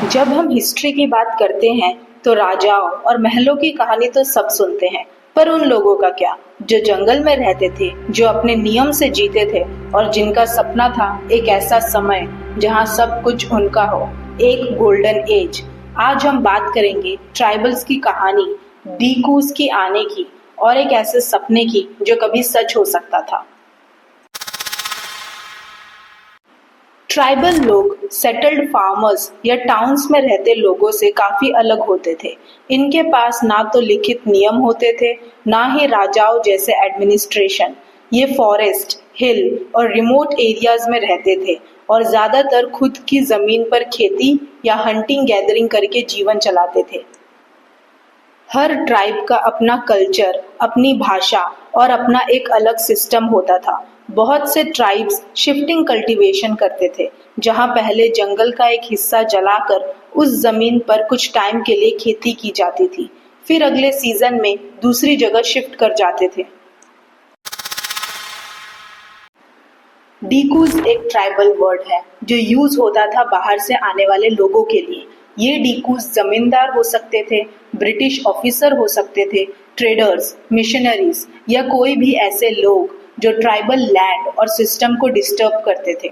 जब हम हिस्ट्री की बात करते हैं तो राजाओं और महलों की कहानी तो सब सुनते हैं, पर उन लोगों का क्या जो जंगल में रहते थे, जो अपने नियम से जीते थे और जिनका सपना था एक ऐसा समय जहां सब कुछ उनका हो, एक गोल्डन एज। आज हम बात करेंगे ट्राइबल्स की कहानी, डीकूज की आने की और एक ऐसे सपने की जो कभी सच हो सकता था। ट्राइबल लोग सेटल्ड फार्मर्स या टाउन्स में रहते लोगों से काफी अलग होते थे। इनके पास ना तो लिखित नियम होते थे, ना ही राजाओं जैसे एडमिनिस्ट्रेशन। ये फॉरेस्ट, हिल और रिमोट एरियाज में रहते थे और ज्यादातर खुद की जमीन पर खेती या हंटिंग गैदरिंग करके जीवन चलाते थे। हर ट्राइब का अपना कल्चर, अपनी भाषा और अपना एक अलग सिस्टम होता था। बहुत से ट्राइब्स शिफ्टिंग कल्टीवेशन करते थे, जहां पहले जंगल का एक हिस्सा जलाकर उस जमीन पर कुछ टाइम के लिए खेती की जाती थी, फिर अगले सीजन में दूसरी जगह शिफ्ट कर जाते थे। डीकूज एक ट्राइबल वर्ड है जो यूज होता था बाहर से आने वाले लोगों के लिए। ये डीकूज जमींदार हो सकते थे, ब्रिटिश ऑफिसर हो सकते थे, ट्रेडर्स, मिशनरीज या कोई भी ऐसे लोग जो ट्राइबल लैंड और सिस्टम को डिस्टर्ब करते थे।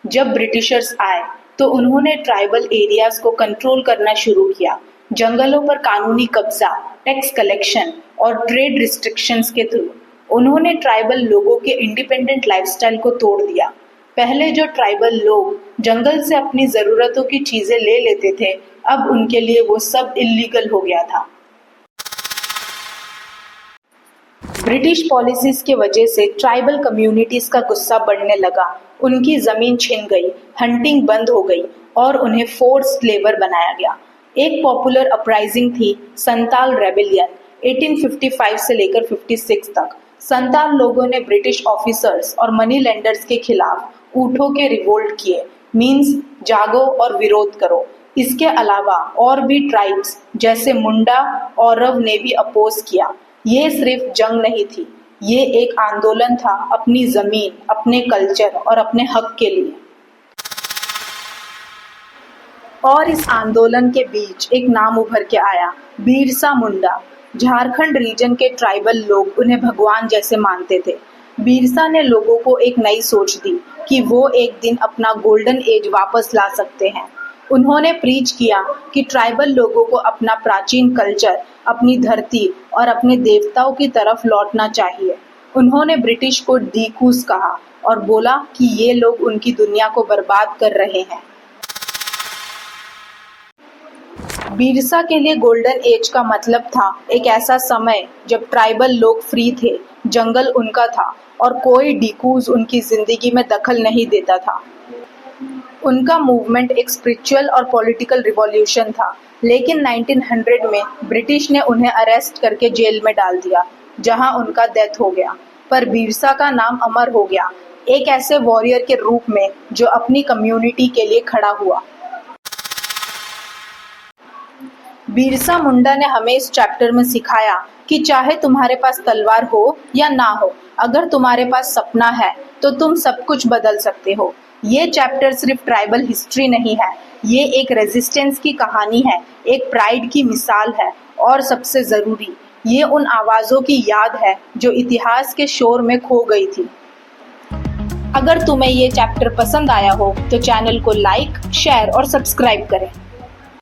जब ब्रिटिशर्स आए तो उन्होंने ट्राइबल एरियाज को कंट्रोल करना शुरू किया। जंगलों पर कानूनी कब्जा, टैक्स कलेक्शन और ट्रेड रिस्ट्रिक्शंस के थ्रू उन्होंने ट्राइबल लोगों के इंडिपेंडेंट लाइफस्टाइल को तोड़ दिया। पहले जो ट्राइबल लोग जंगल से अपनी जरूरतों की चीजें ले लेते थे, अब उनके लिए वो सब इल्लीगल हो गया था। ब्रिटिश पॉलिसीज की वजह से ट्राइबल कम्युनिटीज का गुस्सा बढ़ने लगा। उनकी जमीन छिन गई, हंटिंग बंद हो गई और उन्हें फोर्स्ड लेबर बनाया गया। एक पॉपुलर अपराइजिंग थी संताल रेबेलियन, 1855 से लेकर 56 तक। संताल लोगों ने ब्रिटिश ऑफिसर्स और मनी लेंडर्स के खिलाफ ऊँटों के रिवोल्ट किए, मीन्स जागो और विरोध करो। इसके अलावा और भी ट्राइब्स जैसे मुंडा औरव ने भी अपोज किया। ये सिर्फ जंग नहीं थी, ये एक आंदोलन था अपनी जमीन, अपने कल्चर और अपने हक के लिए। और इस आंदोलन के बीच एक नाम उभर के आया, बिरसा मुंडा। झारखंड रीजन के ट्राइबल लोग उन्हें भगवान जैसे मानते थे। बिरसा ने लोगों को एक नई सोच दी कि वो एक दिन अपना गोल्डन एज वापस ला सकते हैं। उन्होंने प्रीच किया कि ट्राइबल लोगों को अपना प्राचीन कल्चर, अपनी धरती और अपने देवताओं की तरफ लौटना चाहिए। उन्होंने ब्रिटिश को डीकूज कहा और बोला कि ये लोग उनकी दुनिया को बर्बाद कर रहे हैं। बिरसा के लिए गोल्डन एज का मतलब था एक ऐसा समय जब ट्राइबल लोग फ्री थे, जंगल उनका था और कोई डीकूज उनकी जिंदगी में दखल नहीं देता था। उनका मूवमेंट एक स्पिरिचुअल और पॉलिटिकल रिवॉल्यूशन था, लेकिन 1900 में ब्रिटिश ने उन्हें अरेस्ट करके जेल में डाल दिया, जहां उनका डेथ हो गया। पर बिरसा का नाम अमर हो गया, एक ऐसे वॉरियर के रूप में जो अपनी कम्युनिटी के लिए खड़ा हुआ। बिरसा मुंडा ने हमें इस चैप्टर में सिखाया कि चाहे तुम्हारे पास तलवार हो या ना हो, अगर तुम्हारे पास सपना है तो तुम सब कुछ बदल सकते हो। ये चैप्टर सिर्फ ट्राइबल हिस्ट्री नहीं है, ये एक रेजिस्टेंस की कहानी है, एक प्राइड की मिसाल है और सबसे जरूरी, ये उन आवाजों की याद है जो इतिहास के शोर में खो गई थी। अगर तुम्हें ये चैप्टर पसंद आया हो तो चैनल को लाइक, शेयर और सब्सक्राइब करें।